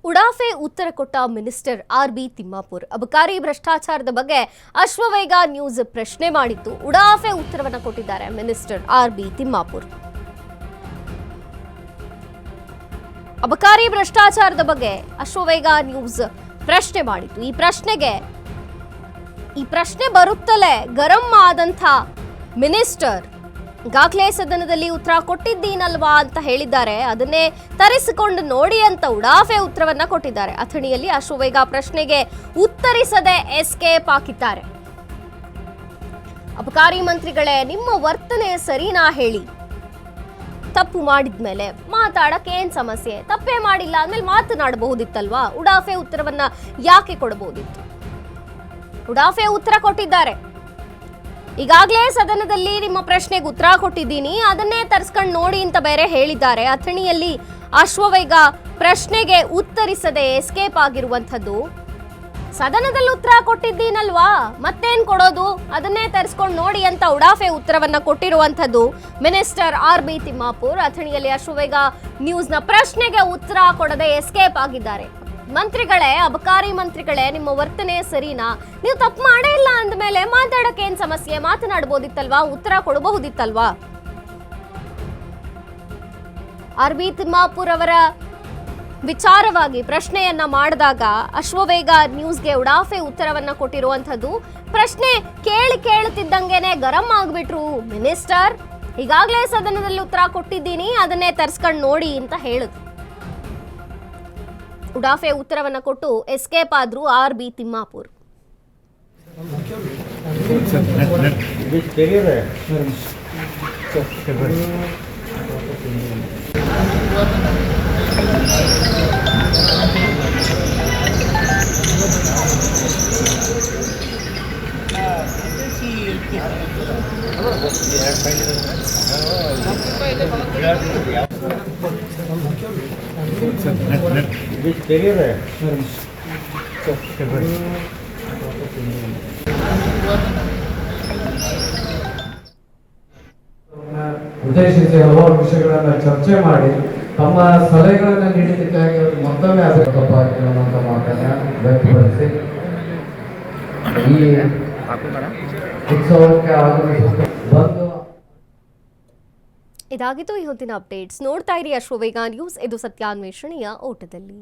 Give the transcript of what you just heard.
ಉಡಾಫೆ ಉತ್ತರ ಕೊಟ್ಟ minister RB. Timmapur ಅಬಕಾರಿ ಭ್ರಷ್ಟಾಚಾರದ ಬಗ್ಗೆ ಅಶ್ವವೇಗ ನ್ಯೂಸ್ ಪ್ರಶ್ನೆ ಮಾಡಿತ್ತು. ಉಡಾಫೆ ಉತ್ತರವನ್ನು ಕೊಟ್ಟಿದ್ದಾರೆ ಮಿನಿಸ್ಟರ್ ಆರ್.ಬಿ. ತಿಮ್ಮಾಪುರ್. ಅಬಕಾರಿ ಭ್ರಷ್ಟಾಚಾರದ ಬಗ್ಗೆ ಅಶ್ವವೇಗ ನ್ಯೂಸ್ ಪ್ರಶ್ನೆ ಮಾಡಿತ್ತು. ಈ ಪ್ರಶ್ನೆ ಬರುತ್ತಲೇ ಗರಂ ಆದಂಥ ಮಿನಿಸ್ಟರ್ ಈಗಾಗಲೇ ಸದನದಲ್ಲಿ ಉತ್ತರ ಕೊಟ್ಟಿದ್ದೀನಲ್ವಾ ಅಂತ ಹೇಳಿದ್ದಾರೆ. ಅದನ್ನೇ ತರಿಸಿಕೊಂಡು ನೋಡಿ ಅಂತ ಉಡಾಫೆ ಉತ್ತರವನ್ನ ಕೊಟ್ಟಿದ್ದಾರೆ. ಅಥಣಿಯಲ್ಲಿ ಅಶ್ವವೇಗ ಪ್ರಶ್ನೆಗೆ ಉತ್ತರಿಸದೆ ಎಸ್ಕೇಪ್ ಆಗಿದ್ದಾರೆ. ಅಬಕಾರಿ ಮಂತ್ರಿಗಳೇ, ನಿಮ್ಮ ವರ್ತನೆ ಸರಿನಾ ಹೇಳಿ? ತಪ್ಪು ಮಾಡಿದ್ಮೇಲೆ ಮಾತಾಡಕ್ಕೆ ಏನ್ ಸಮಸ್ಯೆ? ತಪ್ಪೇ ಮಾಡಿಲ್ಲ ಅಂದ್ಮೇಲೆ ಮಾತನಾಡಬಹುದಿತ್ತಲ್ವಾ? ಉಡಾಫೆ ಉತ್ತರವನ್ನ ಯಾಕೆ ಕೊಡಬಹುದಿತ್ತು? ಉಡಾಫೆ ಉತ್ತರ ಕೊಟ್ಟಿದ್ದಾರೆ. ಈಗಾಗಲೇ ಸದನದಲ್ಲಿ ನಿಮ್ಮ ಪ್ರಶ್ನೆಗೆ ಉತ್ತರ ಕೊಟ್ಟಿದ್ದೀನಿ, ಅದನ್ನೇ ತರಿಸ್ಕೊಂಡು ನೋಡಿ ಅಂತ ಬೇರೆ ಹೇಳಿದ್ದಾರೆ. ಅಥಣಿಯಲ್ಲಿ ಅಶ್ವವೇಗ ಪ್ರಶ್ನೆಗೆ ಉತ್ತರಿಸದೆ ಎಸ್ಕೇಪ್ ಆಗಿರುವಂಥದ್ದು. ಸದನದಲ್ಲಿ ಉತ್ತರ ಕೊಟ್ಟಿದ್ದೀನಲ್ವಾ, ಮತ್ತೇನ್ ಕೊಡೋದು? ಅದನ್ನೇ ತರಿಸ್ಕೊಂಡು ನೋಡಿ ಅಂತ ಉಡಾಫೆ ಉತ್ತರವನ್ನ ಕೊಟ್ಟಿರುವಂಥದ್ದು ಮಿನಿಸ್ಟರ್ ಆರ್.ಬಿ. ತಿಮ್ಮಾಪುರ್. ಅಥಣಿಯಲ್ಲಿ ಅಶ್ವವೇಗ ನ್ಯೂಸ್ನ ಪ್ರಶ್ನೆಗೆ ಉತ್ತರ ಕೊಡದೆ ಎಸ್ಕೇಪ್ ಆಗಿದ್ದಾರೆ. ಮಂತ್ರಿಗಳೇ, ಅಬಕಾರಿ ಮಂತ್ರಿಗಳೇ, ನಿಮ್ಮ ವರ್ತನೆ ಸರಿನಾ? ನೀವು ತಪ್ಪು ಮಾಡೇ ಇಲ್ಲ ಅಂದಮೇಲೆ ಮಾತಾಡಕ್ಕೆ ಏನ್ ಸಮಸ್ಯೆ? ಮಾತನಾಡಬಹುದಿತ್ತಲ್ವಾ? ಉತ್ತರ ಕೊಡಬಹುದಿತ್ತಲ್ವಾ? ಆರ್.ಬಿ. ತಿಮ್ಮಾಪುರ್ ಅವರ ವಿಚಾರವಾಗಿ ಪ್ರಶ್ನೆಯನ್ನ ಮಾಡಿದಾಗ ಅಶ್ವವೇಗ ನ್ಯೂಸ್ಗೆ ಉಡಾಫೆ ಉತ್ತರವನ್ನ ಕೊಟ್ಟಿರುವಂತದ್ದು. ಪ್ರಶ್ನೆ ಕೇಳುತ್ತಿದ್ದಂಗೆನೆ ಗರಂ ಆಗ್ಬಿಟ್ರು ಮಿನಿಸ್ಟರ್. ಈಗಾಗಲೇ ಸದನದಲ್ಲಿ ಉತ್ತರ ಕೊಟ್ಟಿದ್ದೀನಿ, ಅದನ್ನೇ ತರಿಸ್ಕೊಂಡು ನೋಡಿ ಅಂತ ಹೇಳಿದ್ರು. ಉಡಾಫೆ ಉತ್ತರವನ್ನ ಕೊಟ್ಟು ಎಸ್ಕೇಪ್ ಆದ್ರು ಆರ್.ಬಿ. ತಿಮ್ಮಾಪುರ್. ಉದ್ದೇಶಿಸಿ ಹಲವಾರು ವಿಷಯಗಳನ್ನ ಚರ್ಚೆ ಮಾಡಿ ತಮ್ಮ ಸಲಹೆಗಳನ್ನ ನೀಡಿದ್ದಕ್ಕಾಗಿ ಅವರು ಮತ್ತೊಮ್ಮೆ ಅನ್ನುವಂಥ ಮಾತನ್ನ ವ್ಯಕ್ತಪಡಿಸಿ ಈ ಉತ್ಸವಕ್ಕೆ ಬಂದು. ಇದಾಗಿತ್ತು ಈ ಹೊತ್ತಿನ ಅಪ್ಡೇಟ್ಸ್. ನೋಡ್ತಾ ಇರಿ ಅಶ್ವವೇಗ ನ್ಯೂಸ್. ಇದು ಸತ್ಯಾನ್ವೇಷಣೆಯ ಓಟದಲ್ಲಿ.